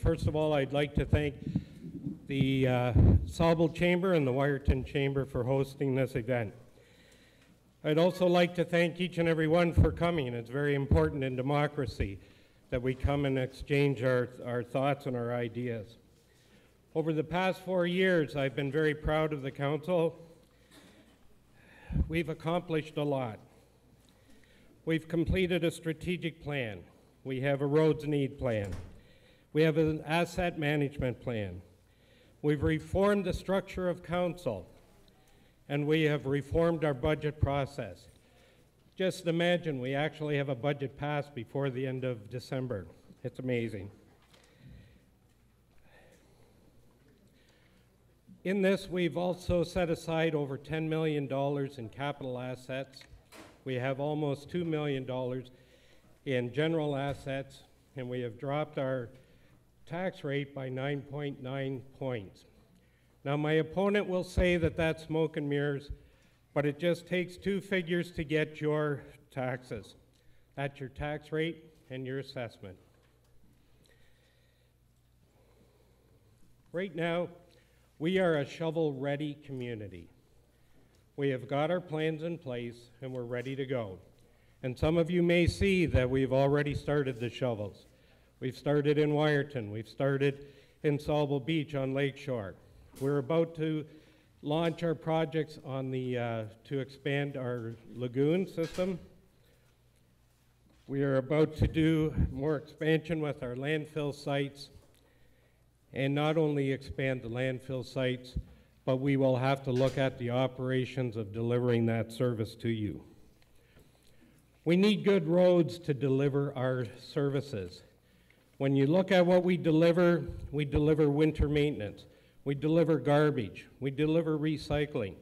First of all, I'd like to thank the Sauble Chamber and the Wyerton Chamber for hosting this event. I'd also like to thank each and every one for coming. It's very important in democracy that we come and exchange our thoughts and our ideas. Over the past 4 years, I've been very proud of the council. We've accomplished a lot. We've completed a strategic plan. We have a roads need plan. We have an asset management plan. We've reformed the structure of council, and we have reformed our budget process. Just imagine we actually have a budget passed before the end of December. It's amazing. In this, we've also set aside over $10 million in capital assets. We have almost $2 million in general assets, and we have dropped our tax rate by 9.9 points. Now, my opponent will say that that's smoke and mirrors, but it just takes two figures to get your taxes. That's your tax rate and your assessment. Right now, we are a shovel-ready community. We have got our plans in place and we're ready to go. And some of you may see that we've already started the shovels. We've started in Wyerton, we've started in Sauble Beach on Lakeshore. We're about to launch our projects on the, to expand our lagoon system. We are about to do more expansion with our landfill sites, and not only expand the landfill sites, but we will have to look at the operations of delivering that service to you. We need good roads to deliver our services. When you look at what we deliver winter maintenance, we deliver garbage, we deliver recycling,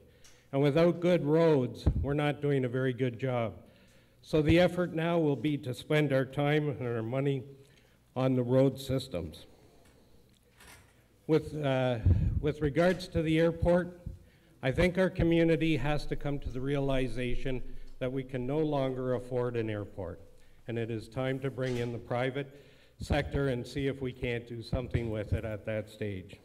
and without good roads, we're not doing a very good job. So the effort now will be to spend our time and our money on the road systems. With regards to the airport, I think our community has to come to the realization that we can no longer afford an airport, and it is time to bring in the private sector and see if we can't do something with it at that stage.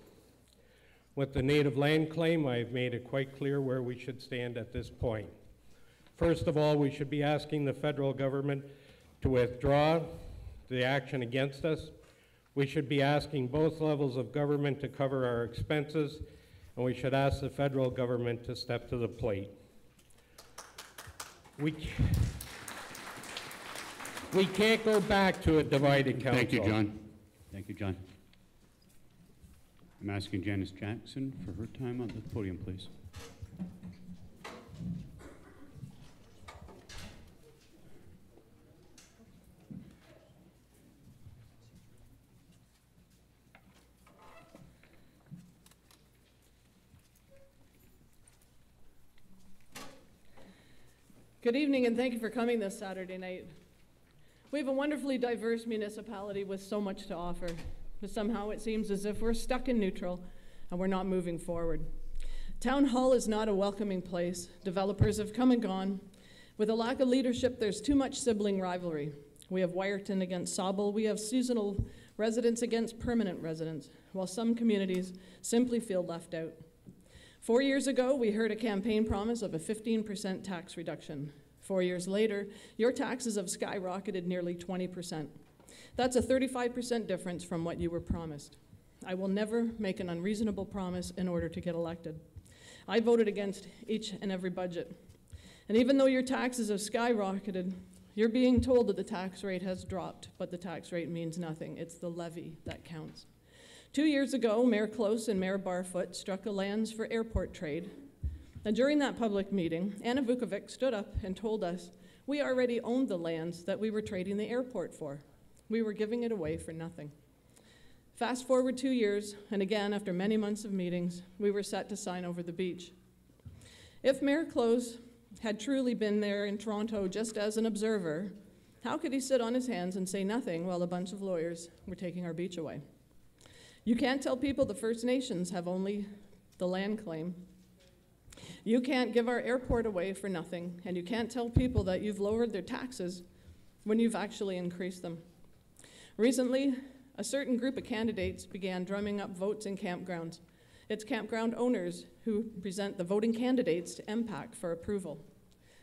With the native land claim, I've made it quite clear where we should stand at this point. First of all, we should be asking the federal government to withdraw the action against us. We should be asking both levels of government to cover our expenses, and we should ask the federal government to step to the plate. We can't go back to a divided council. Thank you, John. Thank you, John. I'm asking Janice Jackson for her time on the podium, please. Good evening, and thank you for coming this Saturday night. We have a wonderfully diverse municipality with so much to offer, but somehow it seems as if we're stuck in neutral and we're not moving forward. Town Hall is not a welcoming place. Developers have come and gone. With a lack of leadership, there's too much sibling rivalry. We have Wyerton against Sauble. We have seasonal residents against permanent residents, while some communities simply feel left out. 4 years ago, we heard a campaign promise of a 15% tax reduction. 4 years later, your taxes have skyrocketed nearly 20%. That's a 35% difference from what you were promised. I will never make an unreasonable promise in order to get elected. I voted against each and every budget. And even though your taxes have skyrocketed, you're being told that the tax rate has dropped, but the tax rate means nothing. It's the levy that counts. 2 years ago, Mayor Close and Mayor Barfoot struck a lands for airport trade. And during that public meeting, Anna Vukovic stood up and told us we already owned the lands that we were trading the airport for. We were giving it away for nothing. Fast forward 2 years, and again, after many months of meetings, we were set to sign over the beach. If Mayor Close had truly been there in Toronto just as an observer, how could he sit on his hands and say nothing while a bunch of lawyers were taking our beach away? You can't tell people the First Nations have only the land claim. You can't give our airport away for nothing, and you can't tell people that you've lowered their taxes when you've actually increased them. Recently, a certain group of candidates began drumming up votes in campgrounds. It's campground owners who present the voting candidates to MPAC for approval.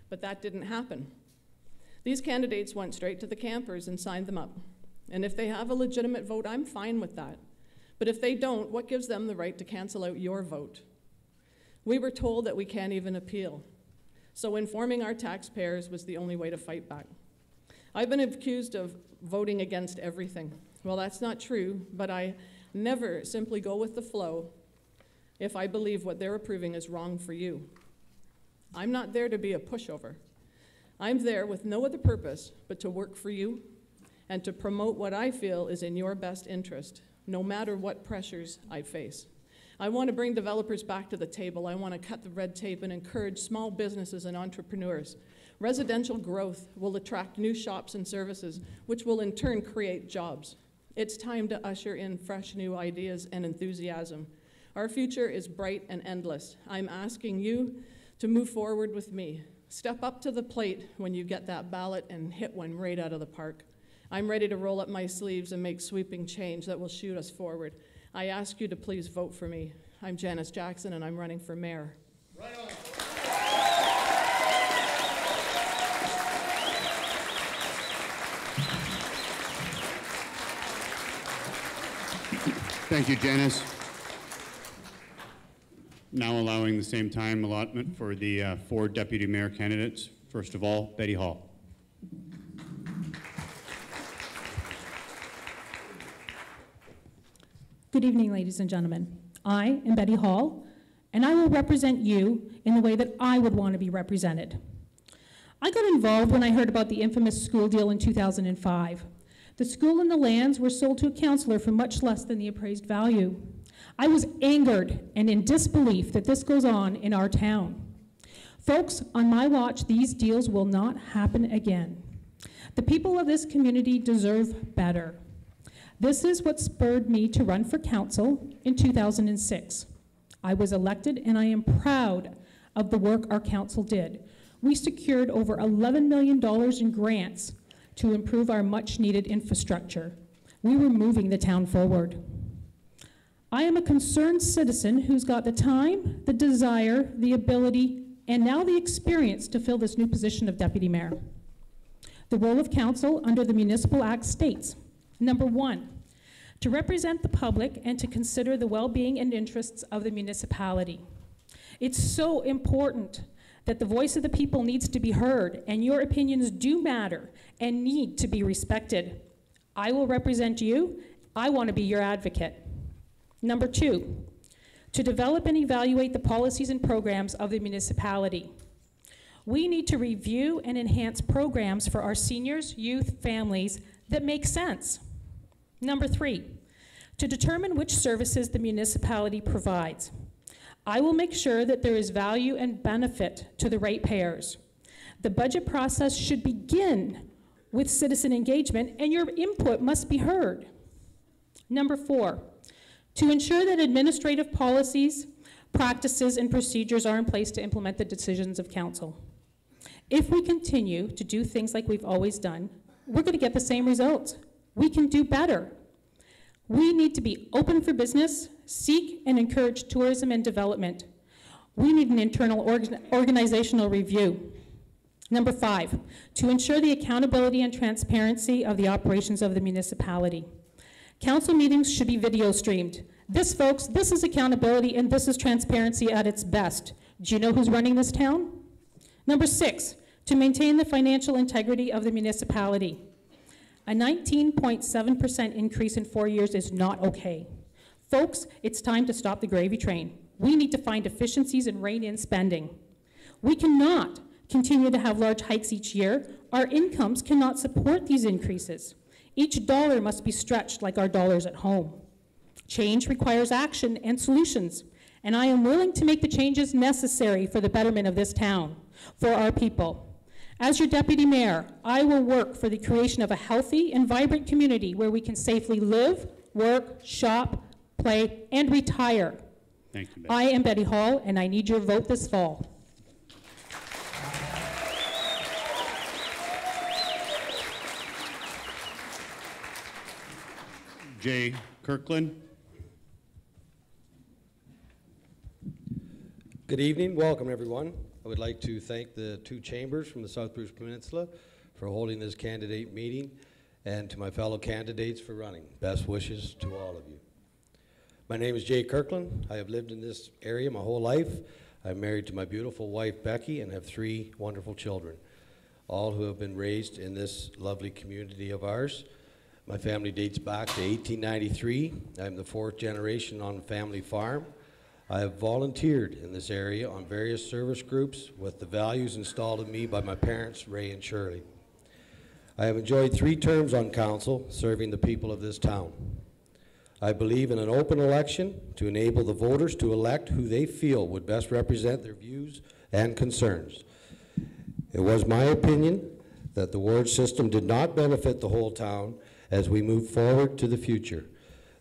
But that didn't happen. These candidates went straight to the campers and signed them up. And if they have a legitimate vote, I'm fine with that. But if they don't, what gives them the right to cancel out your vote? We were told that we can't even appeal. So informing our taxpayers was the only way to fight back. I've been accused of voting against everything. Well, that's not true, but I never simply go with the flow if I believe what they're approving is wrong for you. I'm not there to be a pushover. I'm there with no other purpose but to work for you and to promote what I feel is in your best interest, no matter what pressures I face. I want to bring developers back to the table. I want to cut the red tape and encourage small businesses and entrepreneurs. Residential growth will attract new shops and services, which will in turn create jobs. It's time to usher in fresh new ideas and enthusiasm. Our future is bright and endless. I'm asking you to move forward with me. Step up to the plate when you get that ballot and hit one right out of the park. I'm ready to roll up my sleeves and make sweeping change that will shoot us forward. I ask you to please vote for me. I'm Janice Jackson, and I'm running for mayor. Right on. Thank you, Janice. Now allowing the same time allotment for the 4 deputy mayor candidates. First of all, Betty Hall. Good evening, ladies and gentlemen. I am Betty Hall, and I will represent you in the way that I would want to be represented. I got involved when I heard about the infamous school deal in 2005. The school and the lands were sold to a councillor for much less than the appraised value. I was angered and in disbelief that this goes on in our town. Folks, on my watch, these deals will not happen again. The people of this community deserve better. This is what spurred me to run for council in 2006. I was elected, and I am proud of the work our council did. We secured over $11 million in grants to improve our much-needed infrastructure. We were moving the town forward. I am a concerned citizen who's got the time, the desire, the ability, and now the experience to fill this new position of deputy mayor. The role of council under the Municipal Act states, number 1, to represent the public and to consider the well-being and interests of the municipality. It's so important that the voice of the people needs to be heard, and your opinions do matter and need to be respected. I will represent you. I want to be your advocate. Number 2, to develop and evaluate the policies and programs of the municipality. We need to review and enhance programs for our seniors, youth, families that make sense. Number 3, to determine which services the municipality provides. I will make sure that there is value and benefit to the ratepayers. The budget process should begin with citizen engagement, and your input must be heard. Number 4, to ensure that administrative policies, practices, and procedures are in place to implement the decisions of council. If we continue to do things like we've always done, we're going to get the same results. We can do better. We need to be open for business, seek and encourage tourism and development. We need an internal organizational review. Number 5, to ensure the accountability and transparency of the operations of the municipality. Council meetings should be video streamed. This, folks, this is accountability and this is transparency at its best. Do you know who's running this town? Number 6, to maintain the financial integrity of the municipality. A 19.7% increase in 4 years is not okay. Folks, it's time to stop the gravy train. We need to find efficiencies and rein in spending. We cannot continue to have large hikes each year. Our incomes cannot support these increases. Each dollar must be stretched like our dollars at home. Change requires action and solutions, and I am willing to make the changes necessary for the betterment of this town, for our people. As your deputy mayor, I will work for the creation of a healthy and vibrant community where we can safely live, work, shop, play, and retire. Thank you, Betty. I am Betty Hall, and I need your vote this fall. Jay Kirkland. Good evening, welcome everyone. I would like to thank the two chambers from the South Bruce Peninsula for holding this candidate meeting, and to my fellow candidates for running. Best wishes to all of you. My name is Jay Kirkland. I have lived in this area my whole life. I'm married to my beautiful wife Becky and have 3 wonderful children, all who have been raised in this lovely community of ours. My family dates back to 1893. I'm the 4th generation on the family farm. I have volunteered in this area on various service groups with the values installed in me by my parents, Ray and Shirley. I have enjoyed 3 terms on council, serving the people of this town. I believe in an open election to enable the voters to elect who they feel would best represent their views and concerns. It was my opinion that the ward system did not benefit the whole town as we move forward to the future.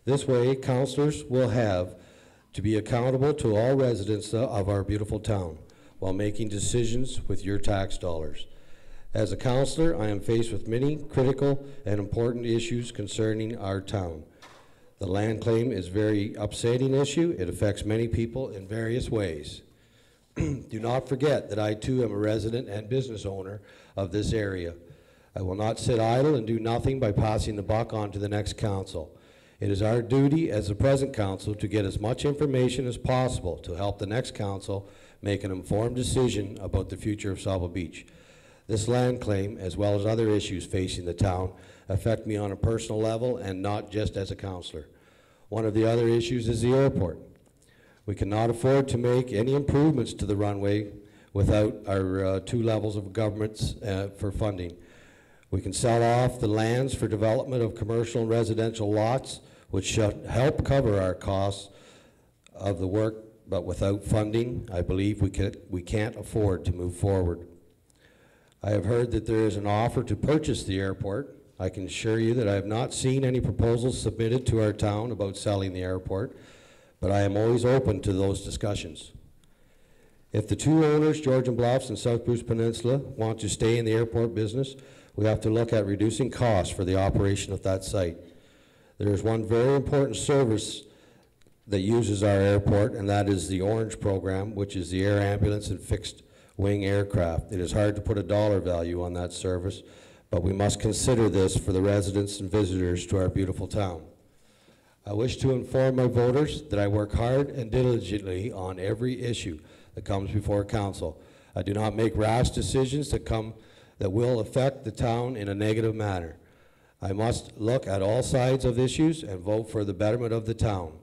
This way, councillors will have to be accountable to all residents of our beautiful town while making decisions with your tax dollars. As a councillor, I am faced with many critical and important issues concerning our town. The land claim is a very upsetting issue. It affects many people in various ways. Do not forget that I too am a resident and business owner of this area. I will not sit idle and do nothing by passing the buck on to the next council. It is our duty as the present council to get as much information as possible to help the next council make an informed decision about the future of Sauble Beach. This land claim, as well as other issues facing the town, affect me on a personal level and not just as a councillor. One of the other issues is the airport. We cannot afford to make any improvements to the runway without our 2 levels of governments for funding. We can sell off the lands for development of commercial and residential lots, which should help cover our costs of the work, but without funding, I believe we can't afford to move forward. I have heard that there is an offer to purchase the airport. I can assure you that I have not seen any proposals submitted to our town about selling the airport, but I am always open to those discussions. If the 2 owners, Georgian Bluffs and South Bruce Peninsula, want to stay in the airport business, we have to look at reducing costs for the operation of that site. There is one very important service that uses our airport, and that is the Orange program, which is the air ambulance and fixed wing aircraft. It is hard to put a dollar value on that service, but we must consider this for the residents and visitors to our beautiful town. I wish to inform my voters that I work hard and diligently on every issue that comes before council. I do not make rash decisions that will affect the town in a negative manner. I must look at all sides of issues and vote for the betterment of the town.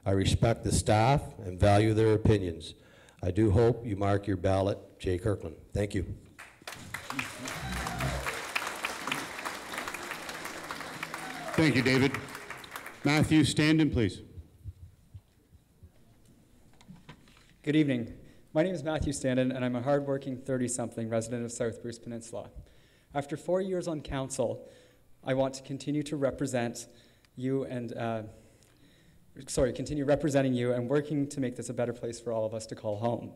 I respect the staff and value their opinions. I do hope you mark your ballot, Jay Kirkland. Thank you. Thank you, David. Matthew, stand in, please. Good evening. My name is Matthew Standen, and I'm a hardworking 30-something resident of South Bruce Peninsula. After 4 years on council, I want to continue to represent you and continue representing you and working to make this a better place for all of us to call home.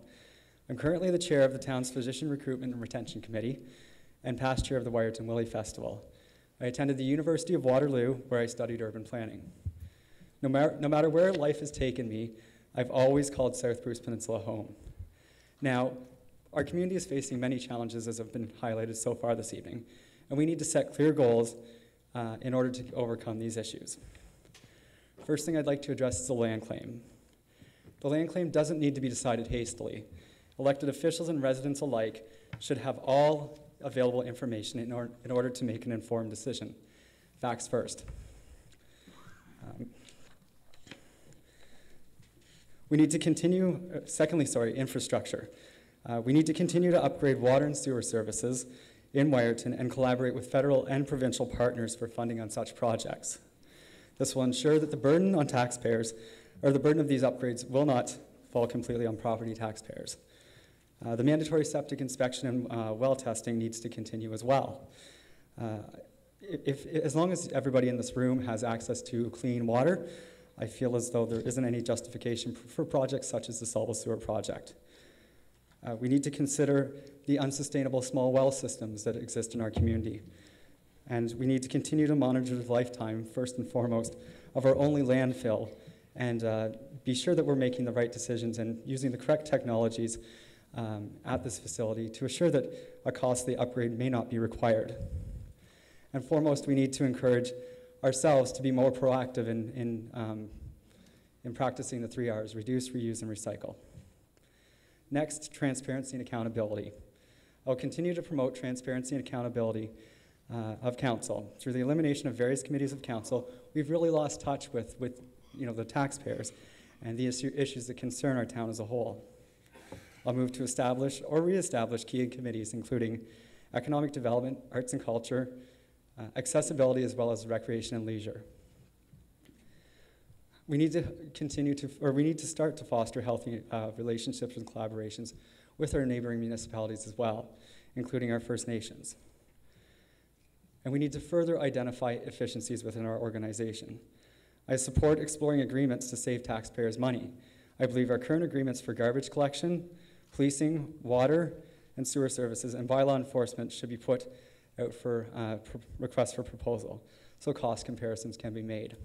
I'm currently the chair of the town's Physician Recruitment and Retention Committee and past chair of the Wyerton Willie Festival. I attended the University of Waterloo, where I studied urban planning. No matter where life has taken me, I've always called South Bruce Peninsula home. Now, our community is facing many challenges, as have been highlighted so far this evening, and we need to set clear goals in order to overcome these issues. First thing I'd like to address is the land claim. The land claim doesn't need to be decided hastily. Elected officials and residents alike should have all available information in order to make an informed decision. Facts first. We need to continue, infrastructure. We need to continue to upgrade water and sewer services in Wyerton and collaborate with federal and provincial partners for funding on such projects. This will ensure that the burden on taxpayers, or the burden of these upgrades, will not fall completely on property taxpayers. The mandatory septic inspection and well testing needs to continue as well. As long as everybody in this room has access to clean water, I feel as though there isn't any justification for projects such as the Sauble Sewer project. We need to consider the unsustainable small well systems that exist in our community. And we need to continue to monitor the lifetime, first and foremost, of our only landfill and be sure that we're making the right decisions and using the correct technologies at this facility to assure that a costly upgrade may not be required. And foremost, we need to encourage ourselves to be more proactive in practicing the 3 R's: reduce, reuse, and recycle. Next, transparency and accountability. I'll continue to promote transparency and accountability of council. Through the elimination of various committees of council, we've really lost touch with the taxpayers and the issues that concern our town as a whole. I'll move to establish or reestablish key committees, including economic development, arts and culture, accessibility, as well as recreation and leisure. We need to start to foster healthy relationships and collaborations with our neighboring municipalities as well, including our First Nations. And we need to further identify efficiencies within our organization. I support exploring agreements to save taxpayers money. I believe our current agreements for garbage collection, policing, water, and sewer services, and bylaw enforcement should be put out for requests for proposal, so cost comparisons can be made.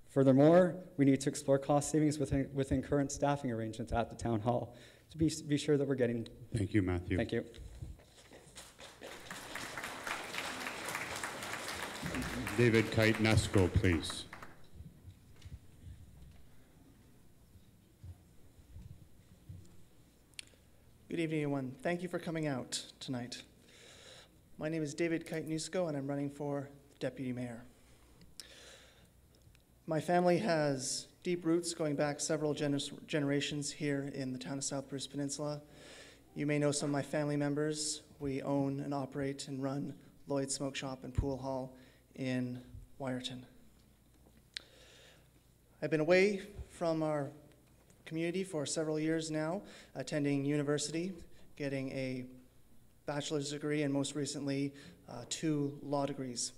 Furthermore, we need to explore cost savings within current staffing arrangements at the town hall to be sure that we're getting. Thank you, Matthew. Thank you. David Kite-Nesco, please. Good evening, everyone. Thank you for coming out tonight. My name is David Kite-Nesco, and I'm running for Deputy Mayor. My family has deep roots going back several generations here in the town of South Bruce Peninsula. You may know some of my family members. We own and operate and run Lloyd's Smoke Shop and Pool Hall in Wyerton. I've been away from our community for several years now, attending university, getting a bachelor's degree, and most recently 2 law degrees.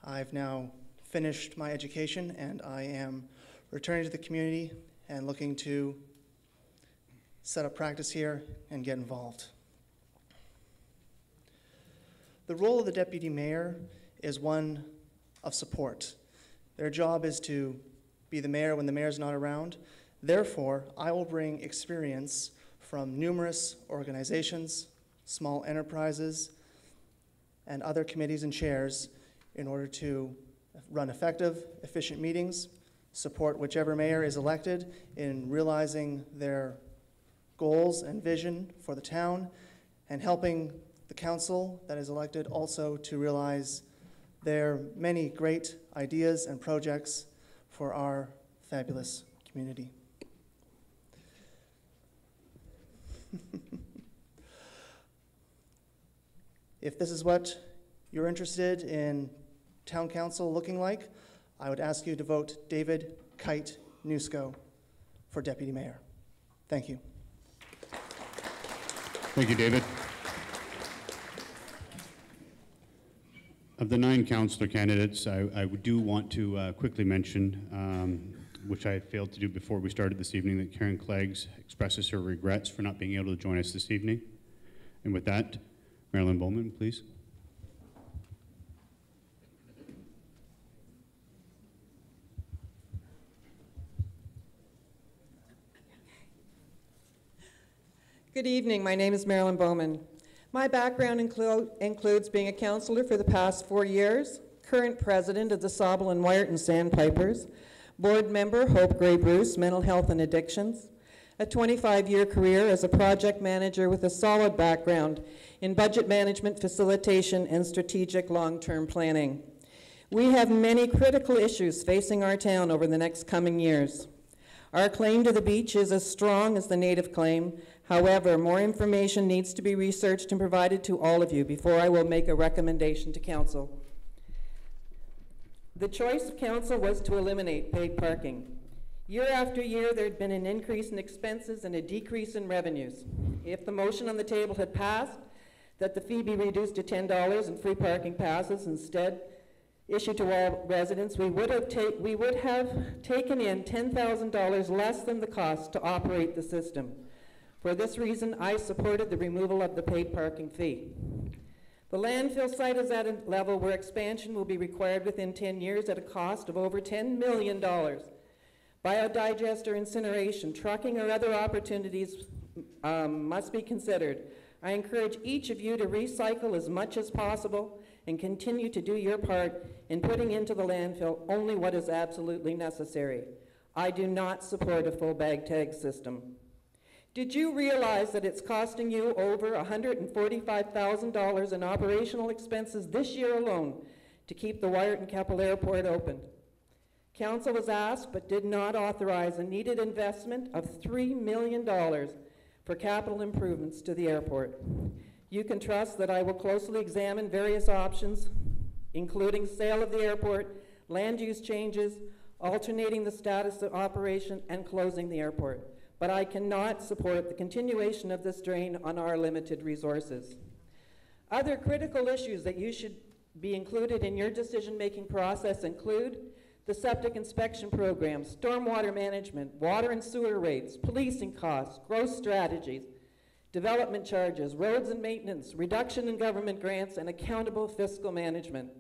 I've now finished my education, and I am returning to the community and looking to set up practice here and get involved. The role of the deputy mayor is one of support. Their job is to be the mayor when the mayor's not around. Therefore, I will bring experience from numerous organizations, small enterprises, and other committees and chairs in order to run effective, efficient meetings, support whichever mayor is elected in realizing their goals and vision for the town, and helping the council that is elected also to realize their many great ideas and projects for our fabulous community. If this is what you're interested in town council looking like, I would ask you to vote David Kite-Nesco for deputy mayor. Thank you. Thank you, David. Of the 9 councillor candidates, I do want to quickly mention, which I had failed to do before we started this evening, that Karen Cleggs expresses her regrets for not being able to join us this evening. And with that, Marilyn Bowman, please. Good evening. My name is Marilyn Bowman. My background includes being a councillor for the past 4 years, current president of the Sauble and Wyerton Sandpipers, board member, Hope Gray Bruce, Mental Health and Addictions, a 25-year career as a project manager with a solid background in budget management, facilitation, and strategic long-term planning. We have many critical issues facing our town over the next coming years. Our claim to the beach is as strong as the native claim. However, more information needs to be researched and provided to all of you before I will make a recommendation to council. The choice of council was to eliminate paid parking. Year after year, there had been an increase in expenses and a decrease in revenues. If the motion on the table had passed, that the fee be reduced to $10 and free parking passes instead issued to all residents, we would have taken in $10,000 less than the cost to operate the system. For this reason, I supported the removal of the paid parking fee. The landfill site is at a level where expansion will be required within 10 years at a cost of over $10 million. Biodigester incineration, trucking, or other opportunities must be considered. I encourage each of you to recycle as much as possible and continue to do your part in putting into the landfill only what is absolutely necessary. I do not support a full bag tag system. Did you realize that it's costing you over $145,000 in operational expenses this year alone to keep the Wyerton-Keppel Airport open? Council was asked but did not authorize a needed investment of $3 million for capital improvements to the airport. You can trust that I will closely examine various options, including sale of the airport, land use changes, alternating the status of operation, and closing the airport. But I cannot support the continuation of this drain on our limited resources. Other critical issues that you should be included in your decision-making process include the septic inspection program, stormwater management, water and sewer rates, policing costs, growth strategies, development charges, roads and maintenance, reduction in government grants, and accountable fiscal management.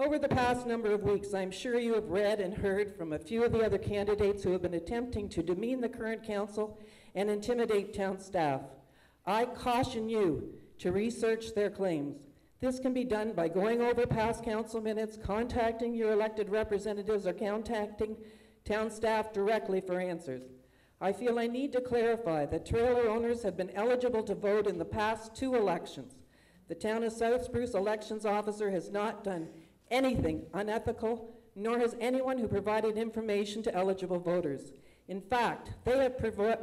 Over the past number of weeks, I'm sure you have read and heard from a few of the other candidates who have been attempting to demean the current council and intimidate town staff. I caution you to research their claims. This can be done by going over past council minutes, contacting your elected representatives, or contacting town staff directly for answers. I feel I need to clarify that trailer owners have been eligible to vote in the past 2 elections. The town of South Spruce elections officer has not done anything unethical, nor has anyone who provided information to eligible voters. In fact, they have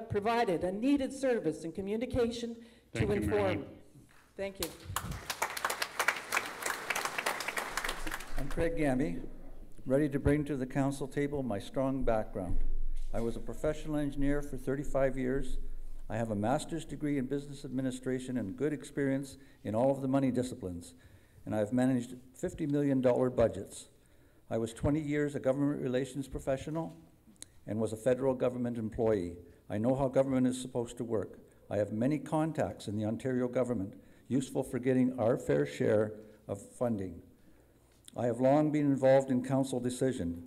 provided a needed service and communication to inform. Marilyn. Thank you. I'm Craig Gamby, ready to bring to the council table my strong background. I was a professional engineer for 35 years. I have a master's degree in business administration and good experience in all of the money disciplines, and I've managed $50 million budgets. I was 20 years a government relations professional and was a federal government employee. I know how government is supposed to work. I have many contacts in the Ontario government, useful for getting our fair share of funding. I have long been involved in council decision.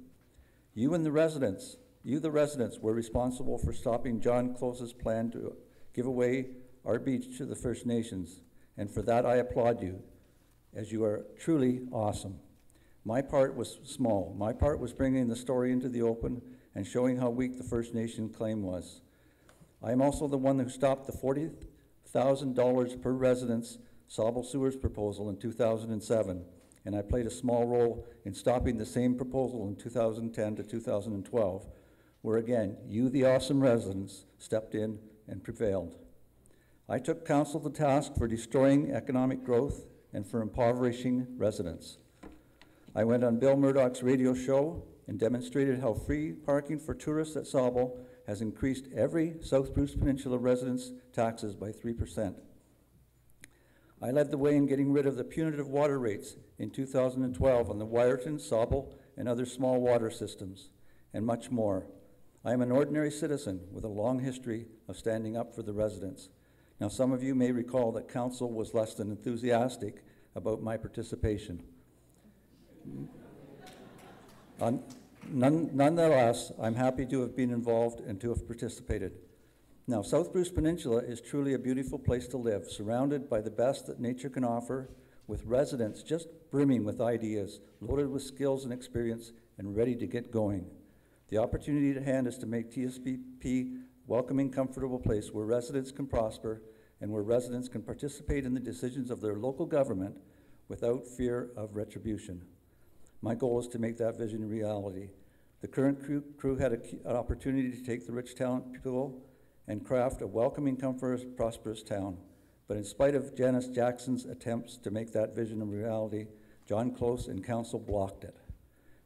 You, the residents, were responsible for stopping John Close's plan to give away our beach to the First Nations, and for that I applaud you, as you are truly awesome. My part was small. My part was bringing the story into the open and showing how weak the First Nation claim was. I am also the one who stopped the $40,000 per residence Sauble Sewers proposal in 2007, and I played a small role in stopping the same proposal in 2010 to 2012, where again, you, the awesome residents, stepped in and prevailed. I took council to task for destroying economic growth and for impoverishing residents. I went on Bill Murdoch's radio show and demonstrated how free parking for tourists at Sauble has increased every South Bruce Peninsula residents' taxes by 3%. I led the way in getting rid of the punitive water rates in 2012 on the Wyerton, Sauble, and other small water systems, and much more. I am an ordinary citizen with a long history of standing up for the residents. Now, some of you may recall that council was less than enthusiastic about my participation. Nonetheless, I'm happy to have been involved and to have participated. Now, South Bruce Peninsula is truly a beautiful place to live, surrounded by the best that nature can offer, with residents just brimming with ideas, loaded with skills and experience, and ready to get going. The opportunity at hand is to make TSBP a welcoming, comfortable place where residents can prosper and where residents can participate in the decisions of their local government without fear of retribution. My goal is to make that vision a reality. The current crew had an opportunity to take the rich talent pool and craft a welcoming, comfortable, prosperous town. But in spite of Janice Jackson's attempts to make that vision a reality, John Close and council blocked it.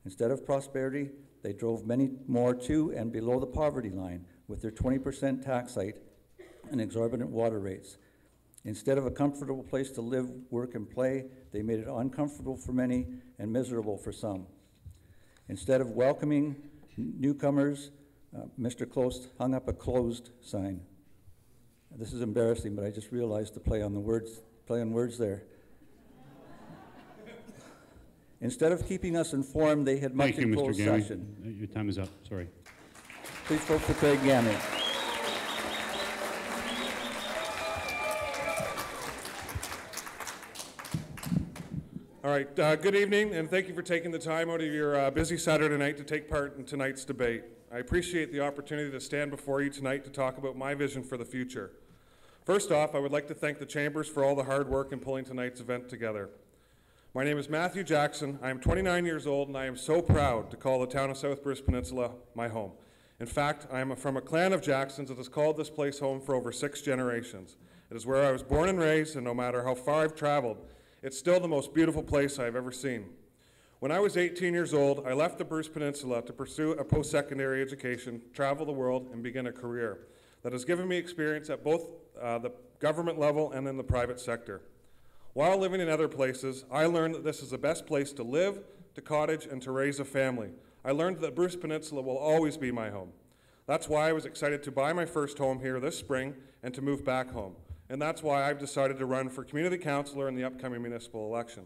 Instead of prosperity, they drove many more to and below the poverty line with their 20% tax hike and exorbitant water rates. Instead of a comfortable place to live, work, and play, they made it uncomfortable for many and miserable for some. Instead of welcoming newcomers, Mr. Close hung up a closed sign. This is embarrassing, but I just realized the play on words there. Instead of keeping us informed, they had much Thank you, in Mr. closed Gammy. session. Your time is up, sorry. Please vote for Craig Gammy. All right, good evening, and thank you for taking the time out of your busy Saturday night to take part in tonight's debate. I appreciate the opportunity to stand before you tonight to talk about my vision for the future. First off, I would like to thank the Chambers for all the hard work in pulling tonight's event together. My name is Matthew Jackson. I am 29 years old, and I am so proud to call the town of South Bruce Peninsula my home. In fact, I am from a clan of Jacksons that has called this place home for over 6 generations. It is where I was born and raised, and no matter how far I've traveled, it's still the most beautiful place I've ever seen. When I was 18 years old, I left the Bruce Peninsula to pursue a post-secondary education, travel the world, and begin a career that has given me experience at both the government level and in the private sector. While living in other places, I learned that this is the best place to live, to cottage, and to raise a family. I learned that Bruce Peninsula will always be my home. That's why I was excited to buy my first home here this spring and to move back home. And that's why I've decided to run for community councillor in the upcoming municipal election.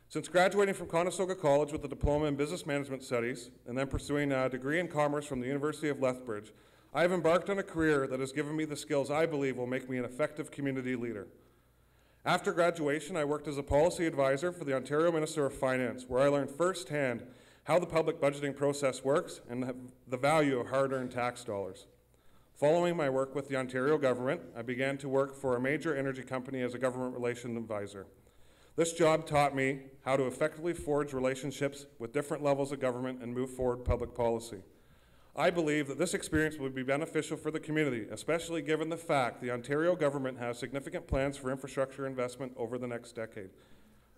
Since graduating from Conestoga College with a diploma in business management studies and then pursuing a degree in commerce from the University of Lethbridge, I have embarked on a career that has given me the skills I believe will make me an effective community leader. After graduation, I worked as a policy advisor for the Ontario Minister of Finance, where I learned firsthand how the public budgeting process works and the value of hard-earned tax dollars. Following my work with the Ontario government, I began to work for a major energy company as a government relations advisor. This job taught me how to effectively forge relationships with different levels of government and move forward public policy. I believe that this experience would be beneficial for the community, especially given the fact the Ontario government has significant plans for infrastructure investment over the next decade.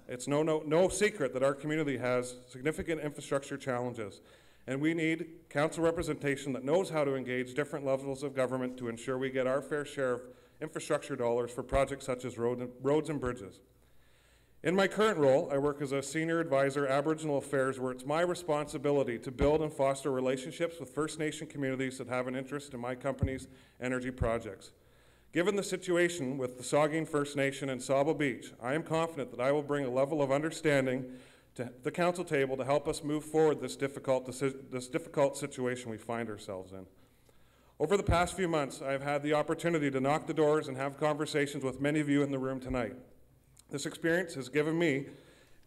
It's no secret that our community has significant infrastructure challenges, and we need council representation that knows how to engage different levels of government to ensure we get our fair share of infrastructure dollars for projects such as roads and bridges. In my current role, I work as a senior advisor Aboriginal Affairs, where it's my responsibility to build and foster relationships with First Nation communities that have an interest in my company's energy projects. Given the situation with the Saugeen First Nation and Sable Beach, I am confident that I will bring a level of understanding to the council table to help us move forward this difficult situation we find ourselves in. Over the past few months, I've had the opportunity to knock the doors and have conversations with many of you in the room tonight. This experience has given me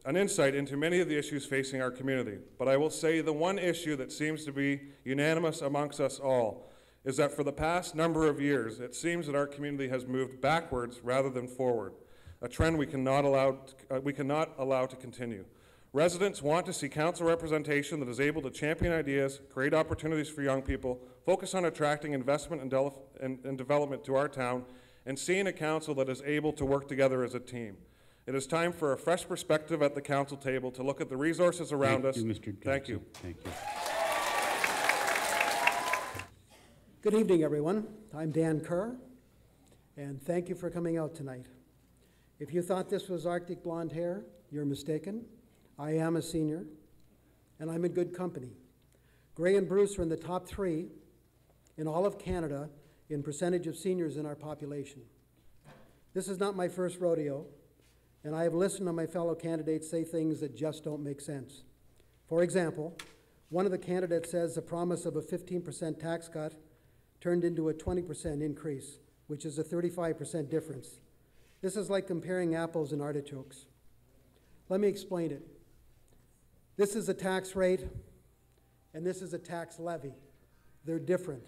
an insight into many of the issues facing our community, but I will say the one issue that seems to be unanimous amongst us all is that for the past number of years, it seems that our community has moved backwards rather than forward, a trend we cannot allow to continue. Residents want to see council representation that is able to champion ideas, create opportunities for young people, focus on attracting investment and development to our town, and seeing a council that is able to work together as a team. It is time for a fresh perspective at the council table to look at the resources around us. Thank you, Mr. Jackson. Thank you. Thank you. Good evening, everyone. I'm Dan Kerr, and thank you for coming out tonight. If you thought this was Arctic blonde hair, you're mistaken. I am a senior, and I'm in good company. Gray and Bruce are in the top 3 in all of Canada in percentage of seniors in our population. This is not my first rodeo, and I have listened to my fellow candidates say things that just don't make sense. For example, one of the candidates says the promise of a 15% tax cut turned into a 20% increase, which is a 35% difference. This is like comparing apples and artichokes. Let me explain it. This is a tax rate, and this is a tax levy. They're different.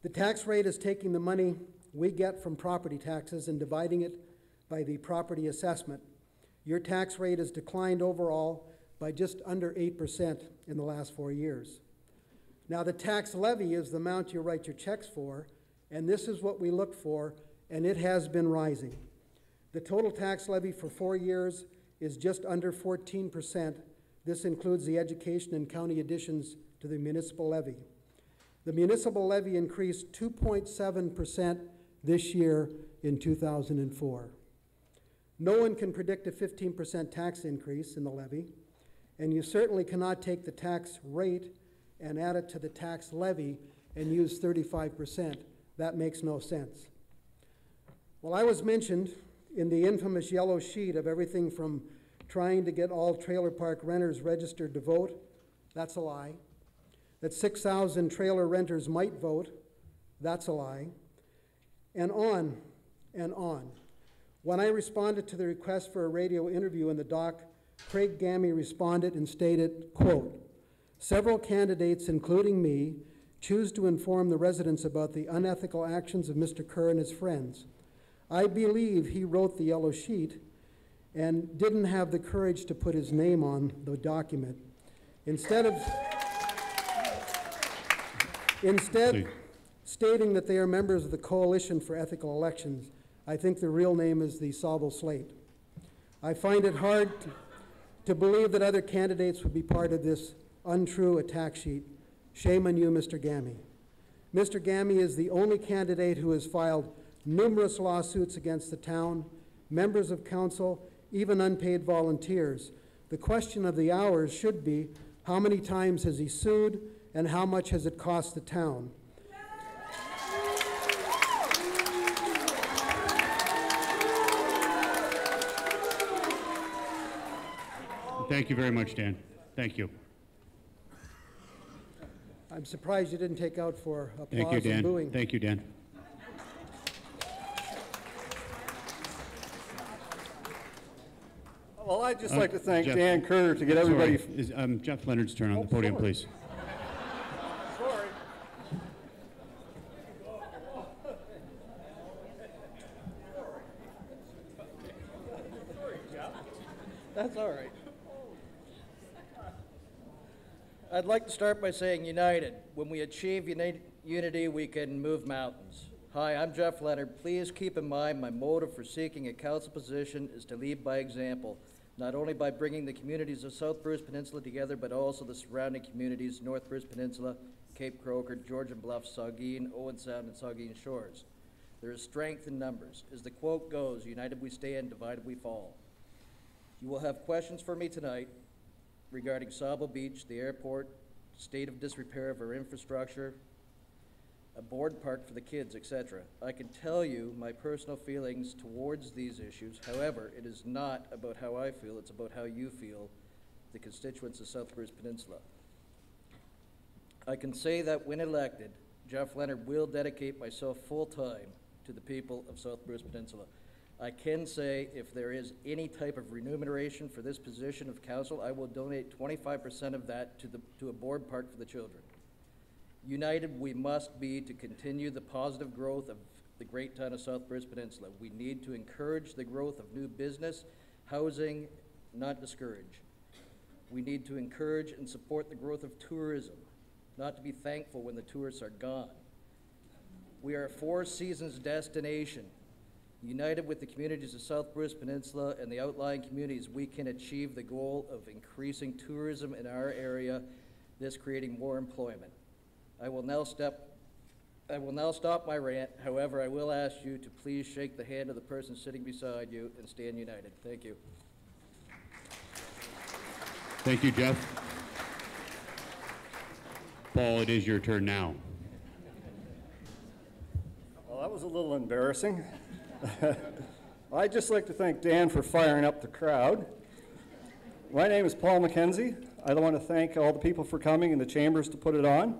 The tax rate is taking the money we get from property taxes and dividing it by the property assessment. Your tax rate has declined overall by just under 8% in the last 4 years. Now, the tax levy is the amount you write your checks for, and this is what we look for, and it has been rising. The total tax levy for 4 years is just under 14%. This includes the education and county additions to the municipal levy. The municipal levy increased 2.7% this year in 2004. No one can predict a 15% tax increase in the levy, and you certainly cannot take the tax rate and add it to the tax levy and use 35%. That makes no sense. Well, I was mentioned in the infamous yellow sheet of everything from trying to get all trailer park renters registered to vote, that's a lie. That 6,000 trailer renters might vote, that's a lie. And on and on. When I responded to the request for a radio interview in the dock, Craig Gammy responded and stated, quote, "Several candidates, including me, choose to inform the residents about the unethical actions of Mr. Kerr and his friends. I believe he wrote the yellow sheet and didn't have the courage to put his name on the document. Instead stating that they are members of the Coalition for Ethical Elections, I think the real name is the Sauble Slate. I find it hard to believe that other candidates would be part of this untrue attack sheet. Shame on you, Mr. Gammy. Mr. Gammy is the only candidate who has filed numerous lawsuits against the town, members of council, even unpaid volunteers. The question of the hour should be, how many times has he sued and how much has it cost the town? Thank you very much, Dan. Thank you. I'm surprised you didn't take out for applause Thank you, Dan. and booing. Thank you, Dan. Well, I'd just like to thank Dan Kerr to get everybody. Sorry. Jeff Leonard's turn on the podium, sorry. please. Sorry. That's all right. I'd like to start by saying united. When we achieve unity, we can move mountains. Hi, I'm Jeff Leonard. Please keep in mind my motive for seeking a council position is to lead by example, not only by bringing the communities of South Bruce Peninsula together, but also the surrounding communities, North Bruce Peninsula, Cape Croker, Georgian Bluffs, Saugeen, Owen Sound, and Saugeen Shores. There is strength in numbers. As the quote goes, united we stand, divided we fall. You will have questions for me tonight regarding Sauble Beach, the airport, state of disrepair of our infrastructure, a board park for the kids, etc. I can tell you my personal feelings towards these issues. However, it is not about how I feel, it's about how you feel, the constituents of South Bruce Peninsula. I can say that when elected, Jeff Leonard will dedicate myself full-time to the people of South Bruce Peninsula. I can say if there is any type of remuneration for this position of council, I will donate 25% of that to a board park for the children. United we must be to continue the positive growth of the great town of South Bruce Peninsula. We need to encourage the growth of new business, housing, not discourage. We need to encourage and support the growth of tourism, not to be thankful when the tourists are gone. We are a Four Seasons destination. United with the communities of South Bruce Peninsula and the outlying communities, we can achieve the goal of increasing tourism in our area, thus creating more employment. I will now stop my rant. However, I will ask you to please shake the hand of the person sitting beside you and stand united. Thank you. Thank you, Jeff. Paul, it is your turn now. Well, that was a little embarrassing. I'd just like to thank Dan for firing up the crowd. My name is Paul McKenzie. I want to thank all the people for coming and the chambers to put it on.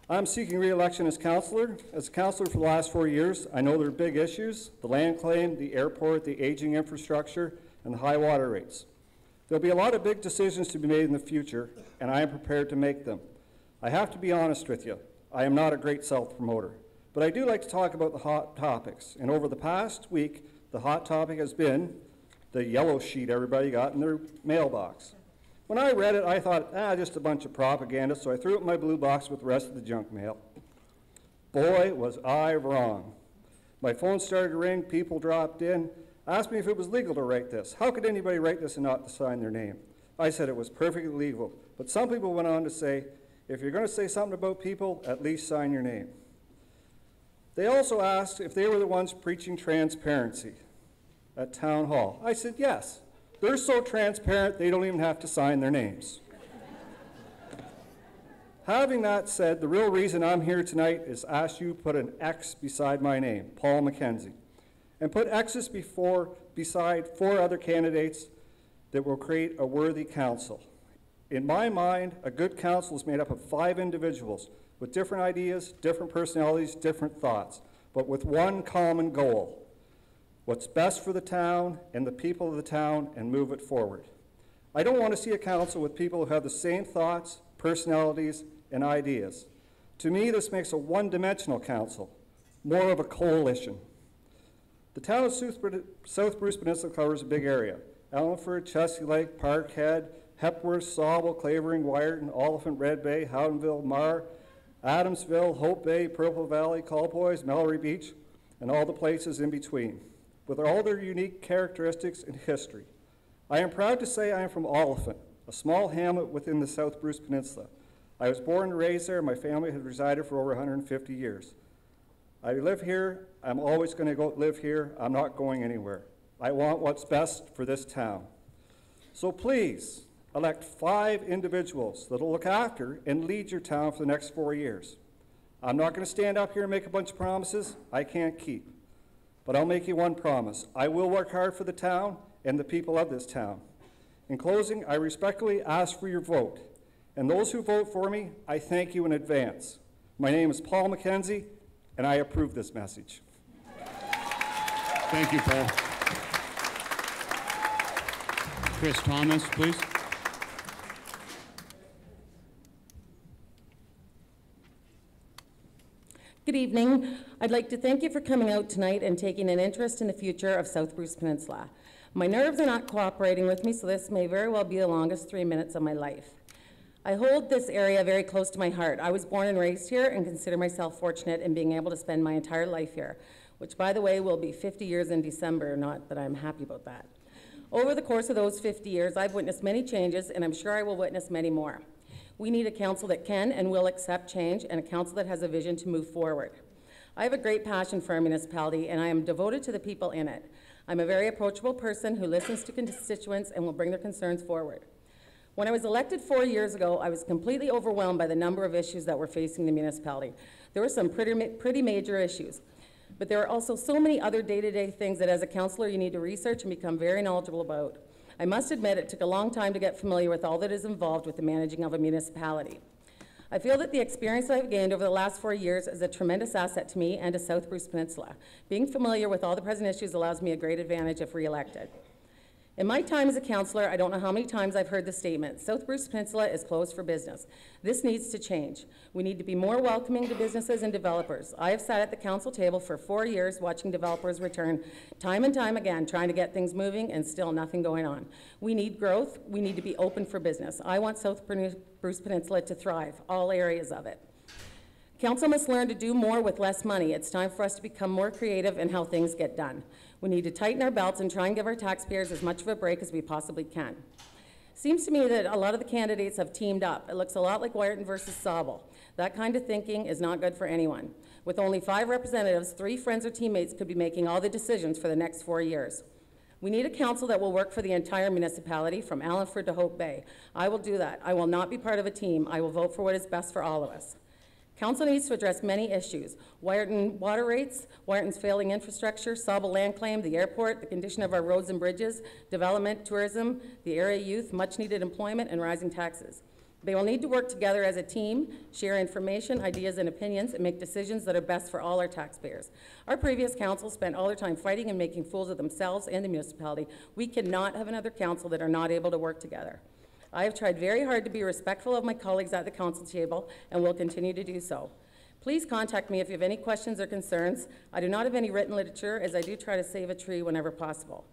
I'm seeking re-election as councillor. As a councillor for the last 4 years, I know there are big issues: the land claim, the airport, the aging infrastructure, and the high water rates. There'll be a lot of big decisions to be made in the future, and I am prepared to make them. I have to be honest with you. I am not a great self-promoter. But I do like to talk about the hot topics. And over the past week, the hot topic has been the yellow sheet everybody got in their mailbox. When I read it, I thought, just a bunch of propaganda, so I threw it in my blue box with the rest of the junk mail. Boy, was I wrong. My phone started to ring, people dropped in, asked me if it was legal to write this. How could anybody write this and not sign their name? I said it was perfectly legal. But some people went on to say, if you're going to say something about people, at least sign your name. They also asked if they were the ones preaching transparency at Town Hall. I said, yes. They're so transparent, they don't even have to sign their names. Having that said, the real reason I'm here tonight is ask you to put an X beside my name, Paul McKenzie, and put X's beside 4 other candidates that will create a worthy council. In my mind, a good council is made up of 5 individuals with different ideas, different personalities, different thoughts, but with one common goal: what's best for the town and the people of the town, and move it forward. I don't want to see a council with people who have the same thoughts, personalities, and ideas. To me, this makes a one-dimensional council, more of a coalition. The town of South Bruce Peninsula covers a big area: Allenford, Chesley Lake, Parkhead, Hepworth, Sauble, Clavering, Wyerton, Oliphant, Red Bay, Howdenville, Mar, Adamsville, Hope Bay, Purple Valley, Colboys, Mallory Beach, and all the places in between, with all their unique characteristics and history. I am proud to say I am from Oliphant, a small hamlet within the South Bruce Peninsula. I was born and raised there, and my family has resided for over 150 years. I live here. I'm always going to live here. I'm not going anywhere. I want what's best for this town. So please, elect 5 individuals that will look after and lead your town for the next 4 years. I'm not going to stand up here and make a bunch of promises I can't keep. But I'll make you one promise: I will work hard for the town and the people of this town. In closing, I respectfully ask for your vote. And those who vote for me, I thank you in advance. My name is Paul Mackenzie, and I approve this message. Thank you, Paul. Chris Thomas, please. Good evening. I'd like to thank you for coming out tonight and taking an interest in the future of South Bruce Peninsula. My nerves are not cooperating with me, so this may very well be the longest 3 minutes of my life. I hold this area very close to my heart. I was born and raised here and consider myself fortunate in being able to spend my entire life here, which, by the way, will be 50 years in December, not that I'm happy about that. Over the course of those 50 years, I've witnessed many changes, and I'm sure I will witness many more. We need a council that can and will accept change, and a council that has a vision to move forward. I have a great passion for our municipality, and I am devoted to the people in it. I'm a very approachable person who listens to constituents and will bring their concerns forward. When I was elected 4 years ago, I was completely overwhelmed by the number of issues that were facing the municipality. There were some pretty major issues, but there are also so many other day-to-day things that as a councillor you need to research and become very knowledgeable about. I must admit it took a long time to get familiar with all that is involved with the managing of a municipality. I feel that the experience I've gained over the last 4 years is a tremendous asset to me and to South Bruce Peninsula. Being familiar with all the present issues allows me a great advantage if re-elected. In my time as a councillor, I don't know how many times I've heard the statement, South Bruce Peninsula is closed for business. This needs to change. We need to be more welcoming to businesses and developers. I have sat at the council table for 4 years watching developers return time and time again, trying to get things moving and still nothing going on. We need growth. We need to be open for business. I want South Bruce Peninsula to thrive, all areas of it. Council must learn to do more with less money. It's time for us to become more creative in how things get done. We need to tighten our belts and try and give our taxpayers as much of a break as we possibly can. Seems to me that a lot of the candidates have teamed up. It looks a lot like Wyerton versus Sauble. That kind of thinking is not good for anyone. With only 5 representatives, 3 friends or teammates could be making all the decisions for the next 4 years. We need a council that will work for the entire municipality, from Allenford to Hope Bay. I will do that. I will not be part of a team. I will vote for what is best for all of us. Council needs to address many issues: Wyerton water rates, Wyerton's failing infrastructure, Sauble land claim, the airport, the condition of our roads and bridges, development, tourism, the area youth, much needed employment, and rising taxes. They will need to work together as a team, share information, ideas, and opinions, and make decisions that are best for all our taxpayers. Our previous council spent all their time fighting and making fools of themselves and the municipality. We cannot have another council that are not able to work together. I have tried very hard to be respectful of my colleagues at the council table and will continue to do so. Please contact me if you have any questions or concerns. I do not have any written literature, as I do try to save a tree whenever possible.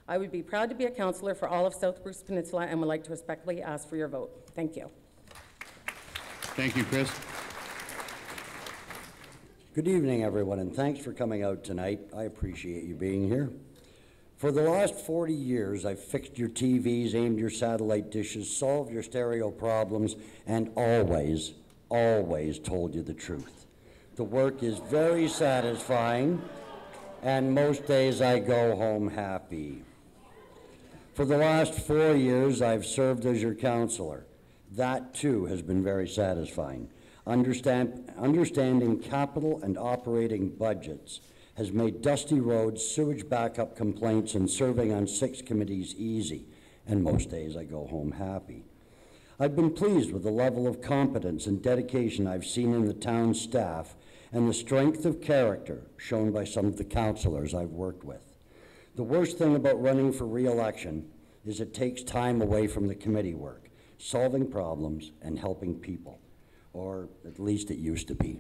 I would be proud to be a councillor for all of South Bruce Peninsula and would like to respectfully ask for your vote. Thank you. Thank you, Chris. Good evening, everyone, and thanks for coming out tonight. I appreciate you being here. For the last 40 years, I've fixed your TVs, aimed your satellite dishes, solved your stereo problems, and always, always told you the truth. The work is very satisfying, and most days I go home happy. For the last 4 years, I've served as your counselor. That, too, has been very satisfying. Understanding capital and operating budgets has made dusty roads, sewage backup complaints, and serving on 6 committees easy. and most days I go home happy. I've been pleased with the level of competence and dedication I've seen in the town staff and the strength of character shown by some of the councilors I've worked with. The worst thing about running for re-election is it takes time away from the committee work, solving problems and helping people, or at least it used to be.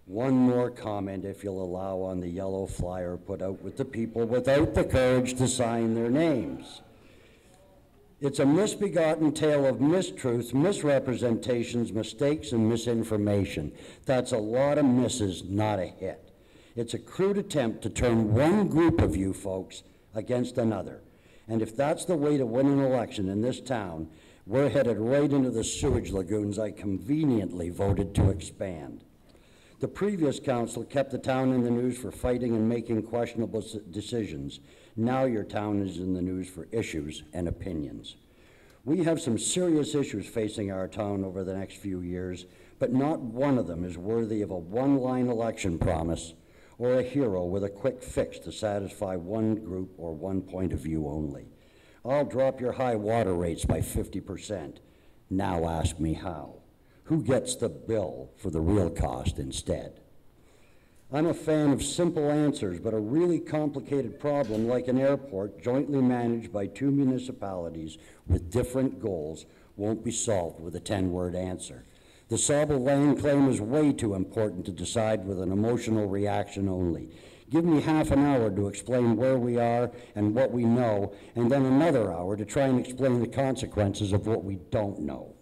One more comment, if you'll allow, on the yellow flyer put out with the people without the courage to sign their names. It's a misbegotten tale of mistruths, misrepresentations, mistakes, and misinformation. That's a lot of misses, not a hit. It's a crude attempt to turn one group of you folks against another. And if that's the way to win an election in this town, we're headed right into the sewage lagoons I conveniently voted to expand. The previous council kept the town in the news for fighting and making questionable decisions. Now your town is in the news for issues and opinions. We have some serious issues facing our town over the next few years, but not one of them is worthy of a one-line election promise or a hero with a quick fix to satisfy one group or one point of view only. I'll drop your high water rates by 50%. Now ask me how. Who gets the bill for the real cost instead? I'm a fan of simple answers, but a really complicated problem like an airport jointly managed by two municipalities with different goals won't be solved with a 10-word answer. The Sauble land claim is way too important to decide with an emotional reaction only. Give me half an hour to explain where we are and what we know, and then another hour to try and explain the consequences of what we don't know.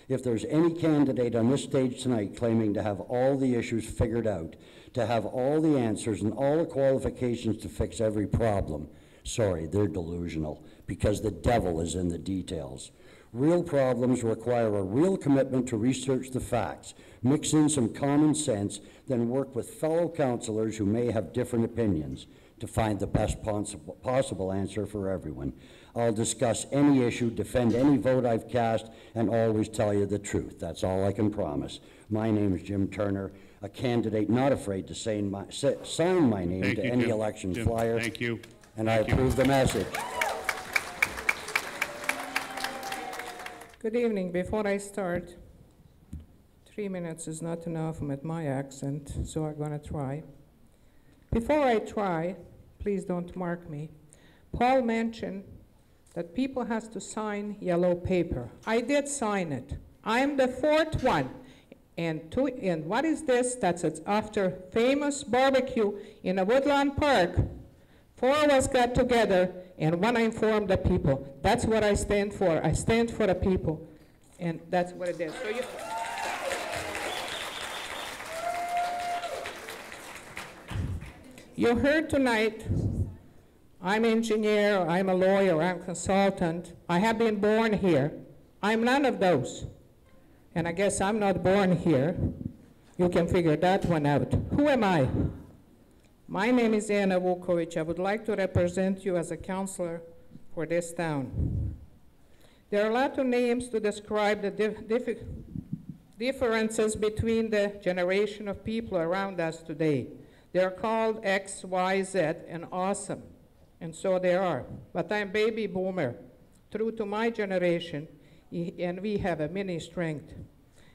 If there's any candidate on this stage tonight claiming to have all the issues figured out, to have all the answers and all the qualifications to fix every problem, sorry, they're delusional, because the devil is in the details. Real problems require a real commitment to research the facts, mix in some common sense, then work with fellow councillors who may have different opinions to find the best possible answer for everyone. I'll discuss any issue, defend any vote I've cast, and always tell you the truth. That's all I can promise. My name is Jim Turner, a candidate not afraid to sign my name to any election flyer. Thank you. And I approve the message. Good evening. Before I start, 3 minutes is not enough with my accent, so I'm going to try. Before I try, please don't mark me. Paul mentioned that people has to sign yellow paper. I did sign it. I'm the fourth one. And what is this? That's after famous barbecue in a woodland park. 4 of us got together and one informed the people. That's what I stand for. I stand for the people. And that's what it is. So you heard tonight, I'm an engineer, I'm a lawyer, I'm a consultant. I have been born here. I'm none of those. And I guess I'm not born here. You can figure that one out. Who am I? My name is Anna Vukovic. I would like to represent you as a councillor for this town. There are a lot of names to describe the differences between the generation of people around us today. They're called X, Y, Z, and awesome. And so they are. But I'm baby boomer, true to my generation, and we have a many strength.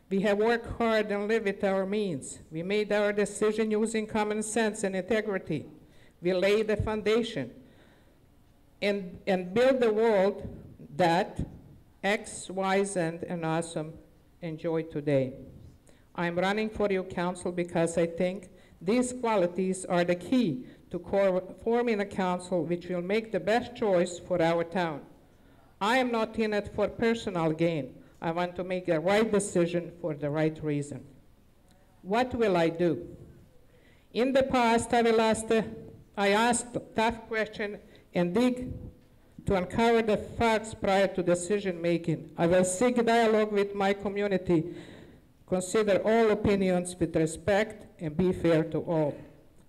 We have worked hard and lived with our means. We made our decision using common sense and integrity. We laid the foundation and built the world that X, Y, Z, and awesome enjoy today. I'm running for your council because I think these qualities are the key to forming a council which will make the best choice for our town. I am not in it for personal gain. I want to make the right decision for the right reason. What will I do? In the past, I asked tough questions and dig to uncover the facts prior to decision making. I will seek dialogue with my community, consider all opinions with respect, and be fair to all.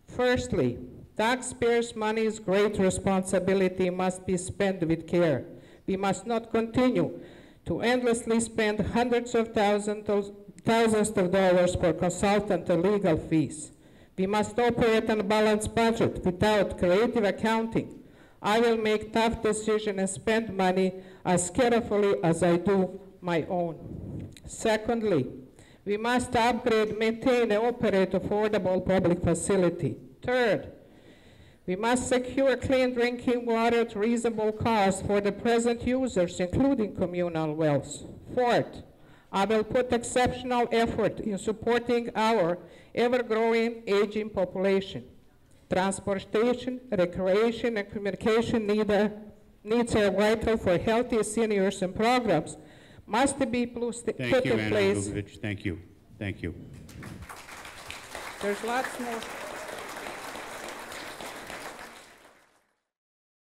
Firstly, taxpayers' money's great responsibility must be spent with care. We must not continue to endlessly spend hundreds of thousands of dollars for consultant and legal fees. We must operate on a balanced budget without creative accounting. I will make tough decisions and spend money as carefully as I do my own. Secondly, we must upgrade, maintain, and operate affordable public facility. Third, we must secure clean drinking water at reasonable cost for the present users, including communal wells. Fourth, I will put exceptional effort in supporting our ever-growing aging population. Transportation, recreation, and communication needs are vital for healthy seniors, and programs must be put in place. Thank you. Thank you. There's lots more.